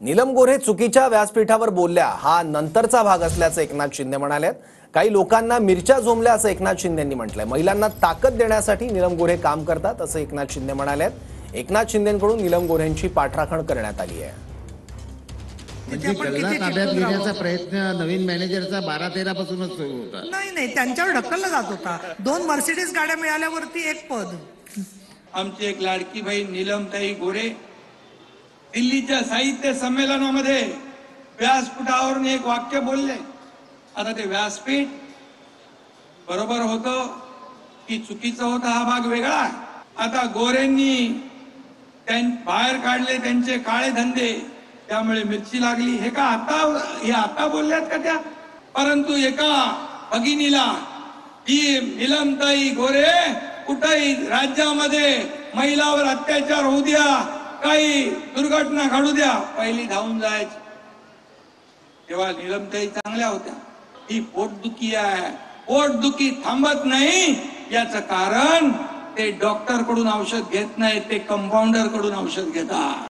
नीलम गोऱ्हे चुकीच्या व्यासपीठावर बोलल्या हा नंतरचा भाग असल्याचं एकनाथ शिंदे म्हणालेत। काही लोकांना मिरच्या झोंबल्या असं एकनाथ शिंदेंनी म्हटलंय। महिलांना ताकद देण्यासाठी नीलम गोऱ्हे काम करतात असं एकनाथ शिंदे म्हणालेत। एकनाथ शिंदेंकडून नीलम गोऱ्हेंची पाठराखण करण्यात आली आहे। म्हणजे गल्ला ताब्यात घेण्याचा प्रयत्न नवीन मॅनेजरचा 12-13 पासूनच सुरू होता। नाही त्यांच्यावर ढकलला जात होता। 2 मर्सिडीज गाड्या मिळाल्यावरती एक पद। आमची एक लाडकी बहीण नीलमताई गोऱ्हे दिल्लीच्या साहित्य संमेलनामध्ये व्यासपीठावरून एक वाक्य बोलले। आता ते व्यासपीठ बरोबर होतं की चुकीचं होतं हा भाग वेगळा। आता गोऱ्हेंनी बाहेर काढले त्यांचे काळे धंदे, त्यामुळे मिरची लागली। हे आता बोलल्यात का त्या? परंतु एका भगिनीला ही नीलमताई गोऱ्हे कुठेही राज्यामध्ये महिलावर अत्याचार होऊ द्या, काही दुर्घटना घडू द्या, पहिली धावून जायची। तेव्हा नीलमताई चांगल्या होत्या। ही पोटदुखी आहे, पोटदुखी थांबत नाही याचं कारण ते डॉक्टर कडून औषध घेत नाही, ते कंपाऊंडर कडून औषध घेतात।